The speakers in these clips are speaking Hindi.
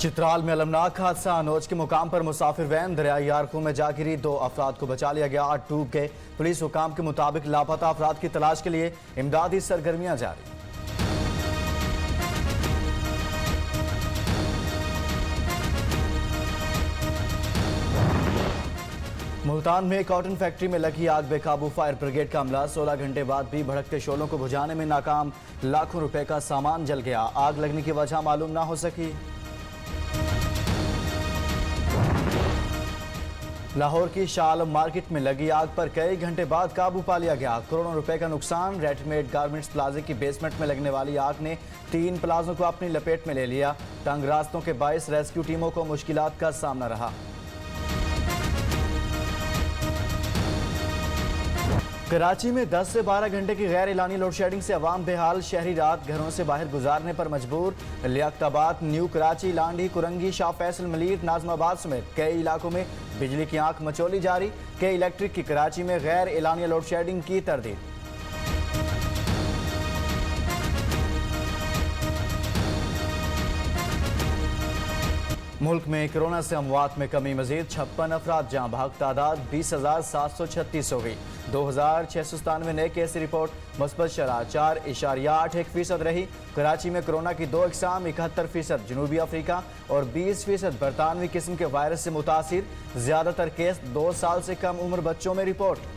चित्राल में अलमनाक हादसा। अनोज के मुकाम पर मुसाफिर वैन दरियाई यारखू में जा गिरी। 2 अफराद को बचा लिया गया, 8 डूब गए। पुलिस हुकाम के मुताबिक लापता अफराद की तलाश के लिए इमदादी सरगर्मियां जारी। मुल्तान में कॉटन फैक्ट्री में लगी आग बेकाबू। फायर ब्रिगेड का अमला 16 घंटे बाद भी भड़कते शोलों को बुझाने में नाकाम। लाखों रुपए का सामान जल गया। आग लगने की वजह मालूम ना हो सकी। लाहौर की शाह आलम मार्केट में लगी आग पर कई घंटे बाद काबू पा लिया गया। करोड़ों रुपए का नुकसान। रेडीमेड गारमेंट्स प्लाजे की बेसमेंट में लगने वाली आग ने 3 प्लाजों को अपनी लपेट में ले लिया। तंग रास्तों के बायस रेस्क्यू टीमों को मुश्किलात का सामना रहा। कराची में 10 से 12 घंटे की गैर एलानी लोड शेडिंग से अवाम बेहाल। शहरी रात घरों से बाहर गुजारने पर मजबूर। लियाकताबाद, न्यू कराची, लांडी, कुरंगी, शाह फैसल, मलीर, नाजमाबाद समेत कई इलाकों में बिजली की आंख मचोली जारी। के इलेक्ट्रिक की कराची में गैर एलानी लोड शेडिंग की तरदीद। मुल्क में कोरोना से अमवात में कमी मजीद। 56 अफराद जहाँ भाग तादाद 20,736 हो गई। 2,697 नए केस रिपोर्ट। मुस्बत शरह 4.81% रही। कराची में कोरोना की 2 इकसाम, 71% जनूबी अफ्रीका और 20% बरतानवी किस्म के वायरस से मुतासिर। ज्यादातर केस 2 साल से कम उम्र बच्चों में रिपोर्ट।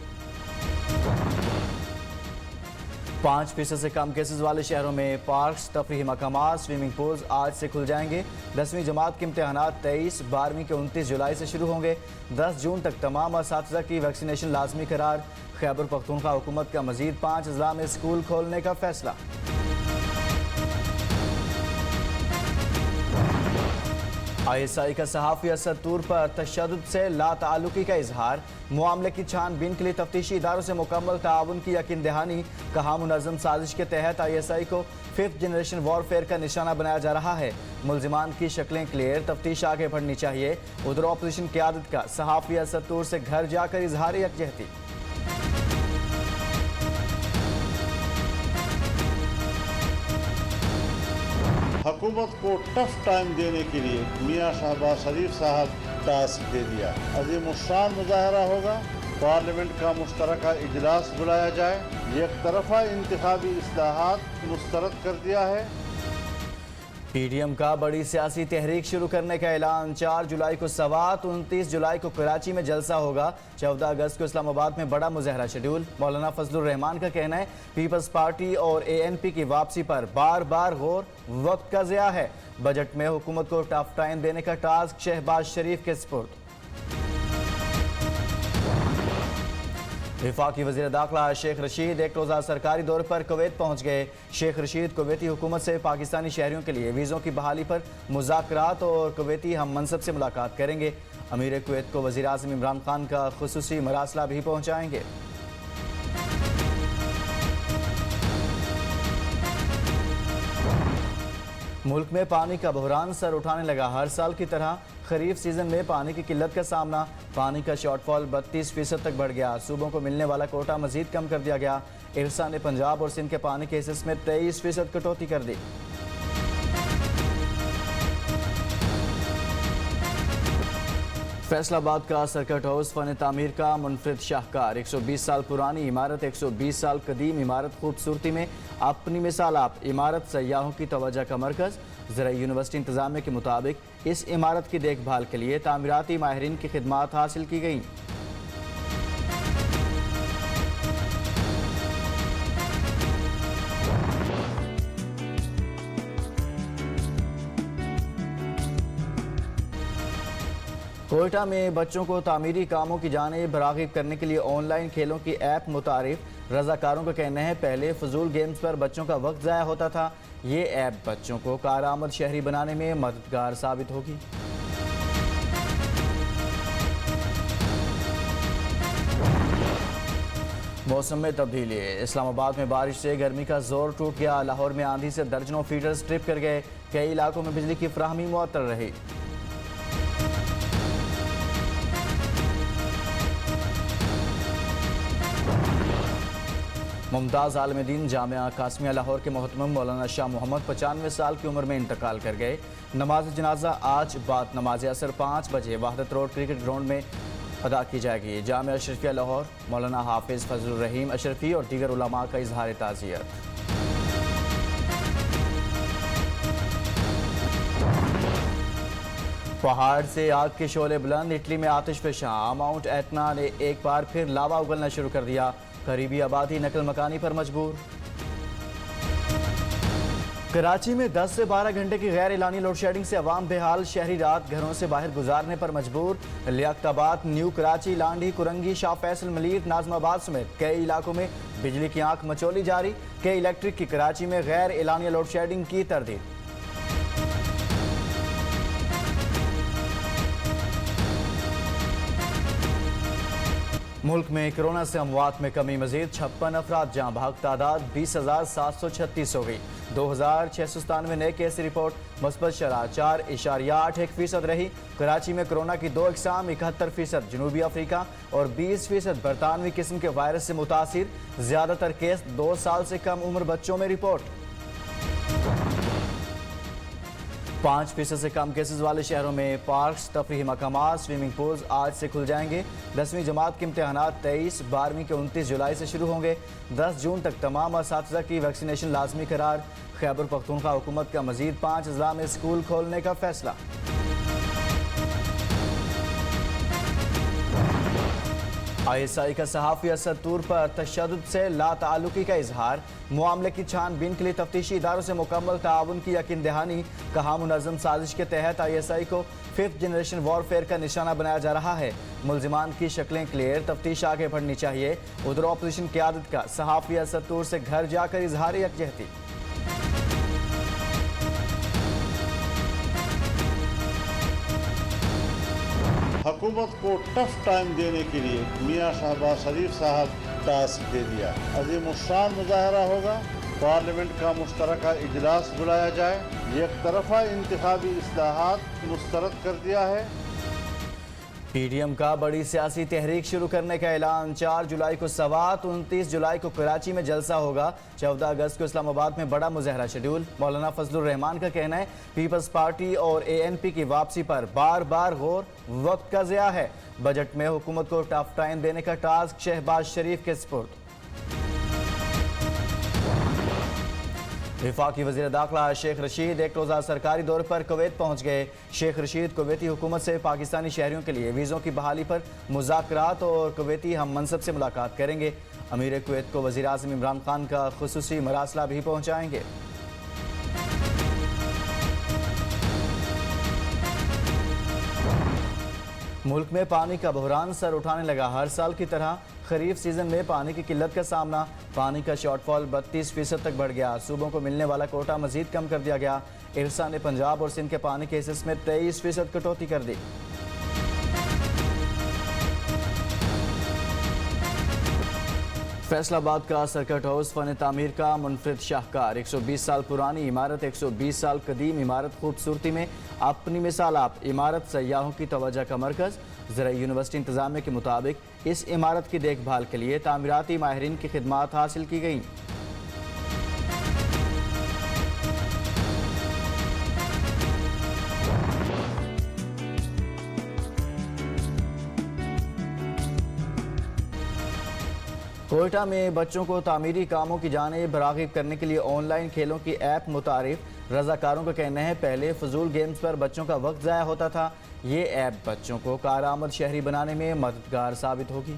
5% से कम केसेस वाले शहरों में पार्क्स, तफरीही मकामात, स्विमिंग पूल्स आज से खुल जाएंगे। 10वीं जमात के इम्तहानात 23, 12वीं के 29 जुलाई से शुरू होंगे। 10 जून तक तमाम असातिज़ा की वैक्सीनेशन लाजमी करार। खैबर पख्तूनख्वा हुकूमत का मजीद 5 अजला में स्कूल खोलने का फैसला। ISI का सहाफ़ी असद तूर पर तशद्दुद से लाताल्लुकी का इजहार। मामले की छानबीन के लिए तफ्तीशी इदारों से मुकम्मल ताउन की यकीन दहानी। कहा मुनज़्ज़म साजिश के तहत ISI को 5th जनरेशन वॉरफेयर का निशाना बनाया जा रहा है। मुल्ज़िमान की शक्लें क्लियर, तफ्तीश आगे बढ़नी चाहिए। उधर अपोजिशन क़यादत का सहाफ़ी असद तूर से घर जाकर इजहार यकजहती। हुकूमत को टफ टाइम देने के लिए मियां शहबाज शरीफ साहब टास्क दे दिया। अजीम शान मुजाहरा होगा। पार्लियामेंट का मुश्तरका इजलास बुलाया जाए। एक तरफा इंतखाबी इस्लाहात मुस्तरद कर दिया है। PDM का बड़ी सियासी तहरीक शुरू करने का ऐलान। 4 जुलाई को सवात, 29 जुलाई को कराची में जलसा होगा। 14 अगस्त को इस्लामाबाद में बड़ा मुजाहरा शेड्यूल। मौलाना फजलुर रहमान का कहना है पीपल्स पार्टी और ANP की वापसी पर बार बार गौर वक्त का ज़िया है। बजट में हुकूमत को टफ टाइम देने का टास्क शहबाज शरीफ के सुपुर्द। वफाकी वज़ीर दाखिला शेख रशीद 1 रोज़ा सरकारी दौरे पर कुवैत पहुँच गए। शेख रशीद कुवैती हुकूमत से पाकिस्तानी शहरियों के लिए वीज़ों की बहाली पर मुज़ाकरात और कुवैती हम मनसब से मुलाकात करेंगे। अमीर कुवैत को वज़ीर आज़म इमरान खान का खुसूसी मरासला भी पहुँचाएंगे। मुल्क में पानी का बहरान सर उठाने लगा। हर साल की तरह खरीफ सीजन में पानी की किल्लत का सामना। पानी का शॉर्टफॉल 32% तक बढ़ गया। सूबों को मिलने वाला कोटा मजीद कम कर दिया गया। इरसा ने पंजाब और सिंध के पानी के हिस्से में 23% कटौती कर दी। फैसलाबाद का सर्किट हाउस फन तामीर का मुनफरिद शाहकार। 120 साल पुरानी इमारत, 120 साल कदीम इमारत खूबसूरती में अपनी मिसाल आप। इमारत सयाहों की तवज्जो का मरकज़। ज़राई यूनिवर्सिटी इंतज़ामिया के मुताबिक इस इमारत की देखभाल के लिए तामीराती माहिरीन की खिदमात हासिल की गई। कोयटा में बच्चों को तामीरी कामों की जानिब राग़िब करने के लिए ऑनलाइन खेलों की ऐप मुतारिफ। रज़ाकारों का कहना है पहले फजूल गेम्स पर बच्चों का वक्त ज़ाया होता था। ये ऐप बच्चों को कारआमद शहरी बनाने में मददगार साबित होगी। मौसम में तब्दीली। इस्लामाबाद में बारिश से गर्मी का जोर टूट गया। लाहौर में आंधी से दर्जनों फीडर्स ट्रिप कर गए। कई इलाकों में बिजली की फराहमी मुअत्तल रही। मुमताज़ आलम-ए-दीन जामिया कासमिया लाहौर के मोहतरम मौलाना शाह मोहम्मद 95 साल की उम्र में इंतकाल कर गए। नमाज जनाजा आज बाद नमाज असर 5 बजे वहदत रोड क्रिकेट ग्राउंड में अदा की जाएगी। जामिया अशरफिया लाहौर मौलाना हाफिज़ फजलुर रहीम अशरफी और दीगर उलमा का इजहार ताज़ियत। पहाड़ से आग के शोले बुलंद, इटली में आतिशफशां। माउंट एटना ने एक बार फिर लावा उगलना शुरू कर दिया। करीबी आबादी नकल मकानी पर मजबूर। कराची में 10 से 12 घंटे की गैर एलानी लोड शेडिंग से अवाम बेहाल, शहरी रात घरों से बाहर गुजारने पर मजबूर। लियाकताबाद, न्यू कराची, लांडी, कुरंगी, शाह फैसल, मलीर, नाजमाबाद समेत कई इलाकों में बिजली की आंख मचोली जारी। के इलेक्ट्रिक की कराची में गैर एलानी लोड शेडिंग की तरदीद। मुल्क में कोरोना से अमवात में कमी, मजीद 56 अफराद जहाँ भाग, तादाद 20,736 हो गई। 2,697 नए केस रिपोर्ट, मुस्बत शरह 4.81% रही। कराची में कोरोना की 2 अक़साम, 71% जनूबी अफ्रीका और 20% बरतानवी किस्म के वायरस से मुतासिर। ज़्यादातर केस 2 साल से कम उम्र बच्चों में रिपोर्ट। 5% से कम केसेस वाले शहरों में पार्क्स, तफरीही मकामात, स्विमिंग पूल्स आज से खुल जाएंगे। 10वीं जमात के इम्तहानात 23, 12वीं के 29 जुलाई से शुरू होंगे। 10 जून तक तमाम असातिज़ा की वैक्सीनेशन लाजमी करार। खैबर पख्तूनख्वा हुकूमत का मजीद 5 अजला में स्कूल खोलने का फैसला। ISI का सहाफ़ी असद तूर पर तशद्दुद से लाताल्लुकी का इजहार। मामले की छानबीन के लिए तफ्तीशी इदारों से मुकम्मल ताउन की यकीन दहानी। कहा मुनज़्ज़म साजिश के तहत ISI को 5th जनरेशन वॉरफेयर का निशाना बनाया जा रहा है। मुल्ज़िमान की शक्लें क्लियर, तफ्तीश आगे बढ़नी चाहिए। उधर अपोजिशन क़यादत का सहाफ़ी असद तूर से घर जाकर इजहार यकजहती। हुकूमत को टफ टाइम देने के लिए मियां शहबाज शरीफ साहब टास्क दे दिया। अजीम शान मुजाहरा होगा, पार्लियामेंट का मुश्तरका इजलास बुलाया जाए। एक तरफा इंतखाबी इस्लाहात मुस्तरद कर दिया है। PDM का बड़ी सियासी तहरीक शुरू करने का ऐलान। 4 जुलाई को सवात, 29 जुलाई को कराची में जलसा होगा। 14 अगस्त को इस्लामाबाद में बड़ा मुजाहरा शेड्यूल। मौलाना फजलुर रहमान का कहना है पीपल्स पार्टी और ANP की वापसी पर बार बार गौर, वक्त का ज़िया है। बजट में हुकूमत को टफ टाइम देने का टास्क शहबाज शरीफ के सुपुर्द। वफाकी वज़ीर दाखिला शेख रशीद एक रोज़ा सरकारी दौरे पर कुवैत पहुँच गए। शेख रशीद कुवैती हुकूमत से पाकिस्तानी शहरियों के लिए वीज़ों की बहाली पर मुज़ाकरात और कुवैती हम मनसब से मुलाकात करेंगे। अमीर कुवैत को वज़ीर आज़म इमरान खान का खुसूसी मरासला भी पहुँचाएंगे। मुल्क में पानी का बहरान सर उठाने लगा। हर साल की तरह खरीफ सीजन में पानी की किल्लत का सामना। पानी का शॉर्टफॉल 32% तक बढ़ गया। सूबों को मिलने वाला कोटा मजीद कम कर दिया गया। इरसा ने पंजाब और सिंध के पानी के हिस्से में 23% कटौती कर दी। फैसलाबाद का सर्किट हाउस फन तामीर का मुनफरिद शाहकार। 120 साल पुरानी इमारत, 120 साल कदीम इमारत खूबसूरती में अपनी मिसाल आप। इमारत सयाहों की तवज्जो का मरकज़। ज़रा यूनिवर्सिटी इंतज़ामिया के मुताबिक इस इमारत की देखभाल के लिए तामीराती माहिरीन की खिदमात हासिल की गई। कोयटा में बच्चों को तामीरी कामों की जानिब राग़िब करने के लिए ऑनलाइन खेलों की ऐप मुतारिफ। रज़ाकारों का कहना है पहले फजूल गेम्स पर बच्चों का वक्त ज़ाया होता था। ये ऐप बच्चों को कारआमद शहरी बनाने में मददगार साबित होगी।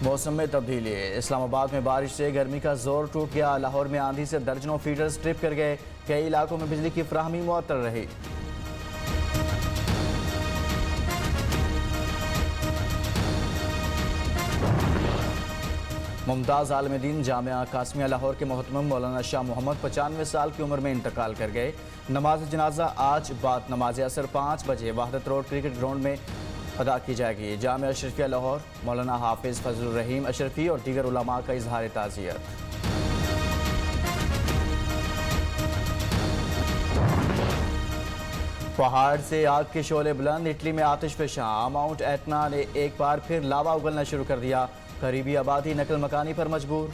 मौसम में तब्दीली। इस्लामाबाद में बारिश से गर्मी का जोर टूट गया। लाहौर में आंधी से दर्जनों फीडर्स ट्रिप कर गए। कई इलाकों में बिजली की फराहमी मुअत्तल रही। मुमताज़ आलम-ए-दीन जामिया कासमिया लाहौर के मोहतरम मौलाना शाह मोहम्मद 95 साल की उम्र में इंतकाल कर गए। नमाज जनाजा आज बाद नमाज असर 5 बजे वहदत रोड क्रिकेट ग्राउंड में अदा की जाएगी। जामिया अशरफिया लाहौर मौलाना हाफिज़ फजलुर रहीम अशरफी और दीगर उलमा का इजहार ताज़ियत। पहाड़ से आग के शोले बुलंद, इटली में आतिशफशां। माउंट एटना ने एक बार फिर लावा उगलना शुरू कर दिया। करीबी आबादी नकल मकानी पर मजबूर।